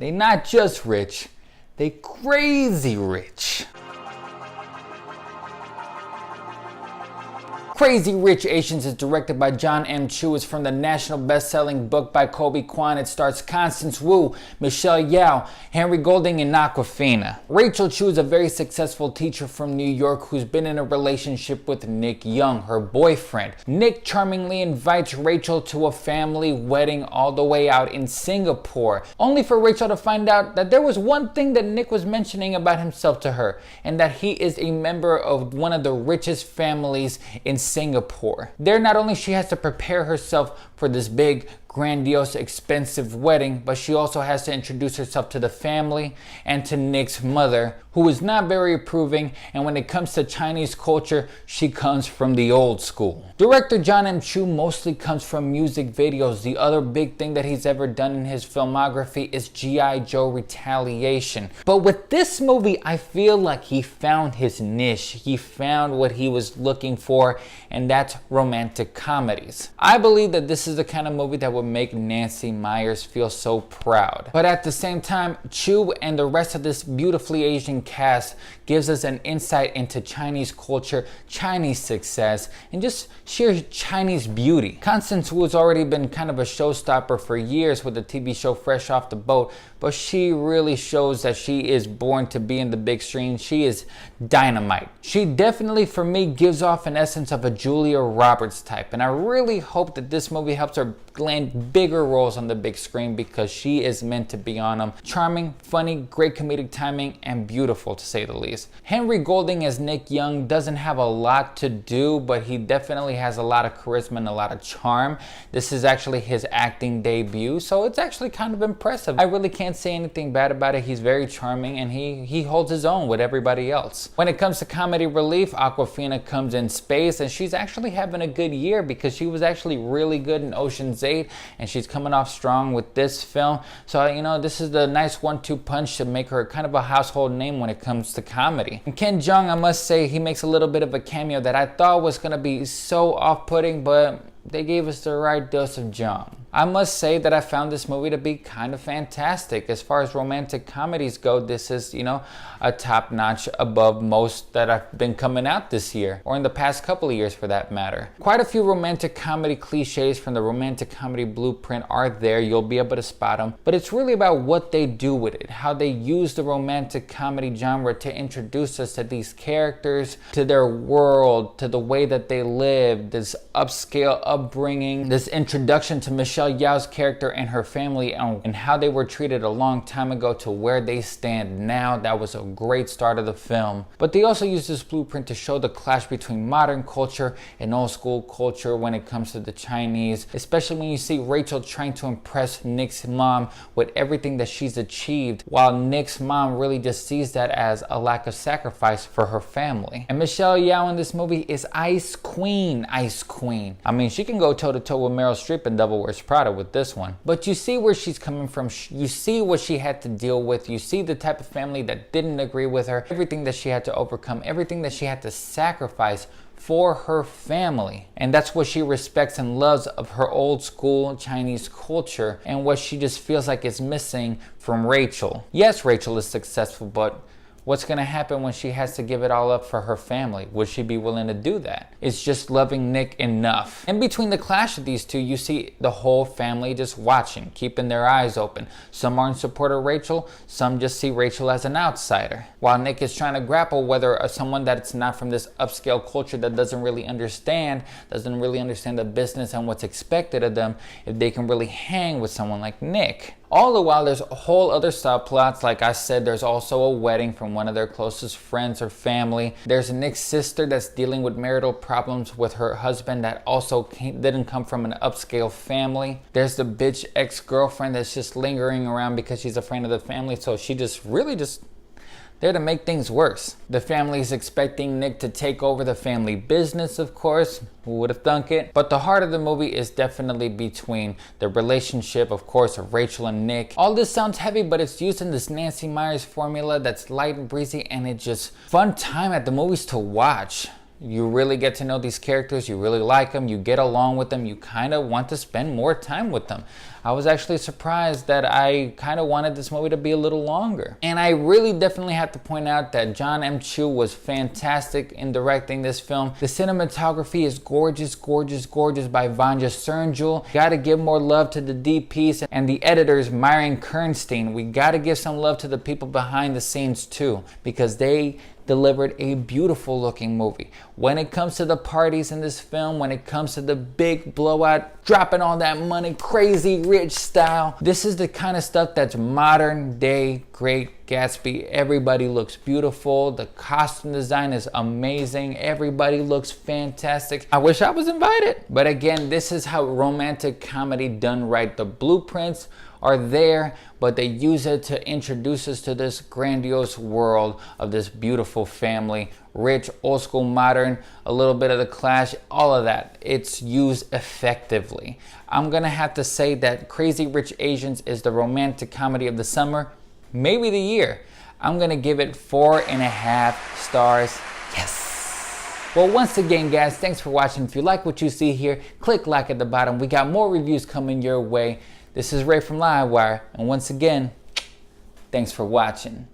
They not just rich, they crazy rich. Crazy Rich Asians is directed by John M. Chu. It's from the national best-selling book by Kobe Kwan. It stars Constance Wu, Michelle Yao, Henry Golding, and Awkwafina. Rachel Chu is a very successful teacher from New York who's been in a relationship with Nick Young, her boyfriend. Nick charmingly invites Rachel to a family wedding all the way out in Singapore, only for Rachel to find out that there was one thing that Nick was mentioning about himself to her, and that he is a member of one of the richest families in Singapore. There, not only she has to prepare herself for this big, grandiose, expensive wedding, but she also has to introduce herself to the family and to Nick's mother, who is not very approving, and when it comes to Chinese culture, she comes from the old school. Director John M. Chu mostly comes from music videos. The other big thing that he's ever done in his filmography is G.I. Joe Retaliation. But with this movie, I feel like he found his niche. He found what he was looking for, and that's romantic comedies. I believe that this is the kind of movie that would make Nancy Meyers feel so proud. But at the same time, Chu and the rest of this beautifully Asian cast gives us an insight into Chinese culture, Chinese success, and just sheer Chinese beauty. Constance Wu has already been kind of a showstopper for years with the TV show Fresh Off the Boat, but she really shows that she is born to be in the big screen. She is dynamite. She definitely, for me, gives off an essence of a Julia Roberts type, and I really hope that this movie helps her land bigger roles on the big screen because she is meant to be on them. Charming, funny, great comedic timing, and beautiful to say the least. Henry Golding as Nick Young doesn't have a lot to do, but he definitely has a lot of charisma and a lot of charm. This is actually his acting debut, so it's actually kind of impressive. I really can't say anything bad about it. He's very charming and he holds his own with everybody else. When it comes to comedy relief, Awkwafina comes in space, and she's actually having a good year because she was actually really good in Ocean's 8, and she's coming off strong with this film. So, you know, this is the nice 1-2 punch to make her kind of a household name when it comes to comedy. And Ken Jeong, I must say, he makes a little bit of a cameo that I thought was going to be so off-putting, but they gave us the right dose of Jeong. I must say that I found this movie to be kind of fantastic. As far as romantic comedies go, this is, you know, a top notch above most that have been coming out this year, or in the past couple of years for that matter. Quite a few romantic comedy cliches from the romantic comedy blueprint are there. You'll be able to spot them, but it's really about what they do with it, how they use the romantic comedy genre to introduce us to these characters, to their world, to the way that they live, this upscale upbringing, this introduction to Michelle Yao's character and her family, and how they were treated a long time ago to where they stand now. That was a great start of the film. But they also use this blueprint to show the clash between modern culture and old school culture when it comes to the Chinese, especially when you see Rachel trying to impress Nick's mom with everything that she's achieved, while Nick's mom really just sees that as a lack of sacrifice for her family. And Michelle Yao in this movie is Ice Queen. Ice Queen. I mean, she can go toe to toe with Meryl Streep in Devil Wears Prada with this one. But you see where she's coming from. You see what she had to deal with. You see the type of family that didn't agree with her, everything that she had to overcome, everything that she had to sacrifice for her family. And that's what she respects and loves of her old school Chinese culture, and what she just feels like is missing from Rachel. Yes, Rachel is successful, but what's going to happen when she has to give it all up for her family? Would she be willing to do that? It's just loving Nick enough. In between the clash of these two, you see the whole family just watching, keeping their eyes open. Some are in support of Rachel, some just see Rachel as an outsider. While Nick is trying to grapple whether someone that's not from this upscale culture, that doesn't really understand the business and what's expected of them, if they can really hang with someone like Nick. All the while, there's a whole other subplots. Like I said, there's also a wedding from one of their closest friends or family. There's Nick's sister that's dealing with marital problems with her husband that also didn't come from an upscale family. There's the bitch ex-girlfriend that's just lingering around because she's a friend of the family, so she just really just there to make things worse. The family's expecting Nick to take over the family business, of course. Who would have thunk it? But the heart of the movie is definitely between the relationship, of course, of Rachel and Nick. All this sounds heavy, but it's using this Nancy Meyers formula that's light and breezy, and it's just fun time at the movies to watch. You really get to know these characters, you really like them, you get along with them, you kind of want to spend more time with them. I was actually surprised that I kind of wanted this movie to be a little longer. And I really definitely have to point out that John M. Chu was fantastic in directing this film. The cinematography is gorgeous, gorgeous, gorgeous by Vanja Cernjul. Gotta give more love to the DPs and the editors, Myron Kernstein. We gotta give some love to the people behind the scenes too, because they delivered a beautiful looking movie. When it comes to the parties in this film, when it comes to the big blowout, dropping all that money, crazy rich style, this is the kind of stuff that's modern day Great Gatsby. Everybody looks beautiful. The costume design is amazing. Everybody looks fantastic. I wish I was invited. But again, this is how romantic comedy done right. The blueprints are there, but they use it to introduce us to this grandiose world of this beautiful family. Rich, old school, modern, a little bit of the Clash, all of that. It's used effectively. I'm gonna have to say that Crazy Rich Asians is the romantic comedy of the summer, maybe the year. I'm gonna give it 4.5 stars. Yes. Well, once again, guys, thanks for watching. If you like what you see here, click like at the bottom. We got more reviews coming your way. This is Ray from LiveWire, and once again, thanks for watching.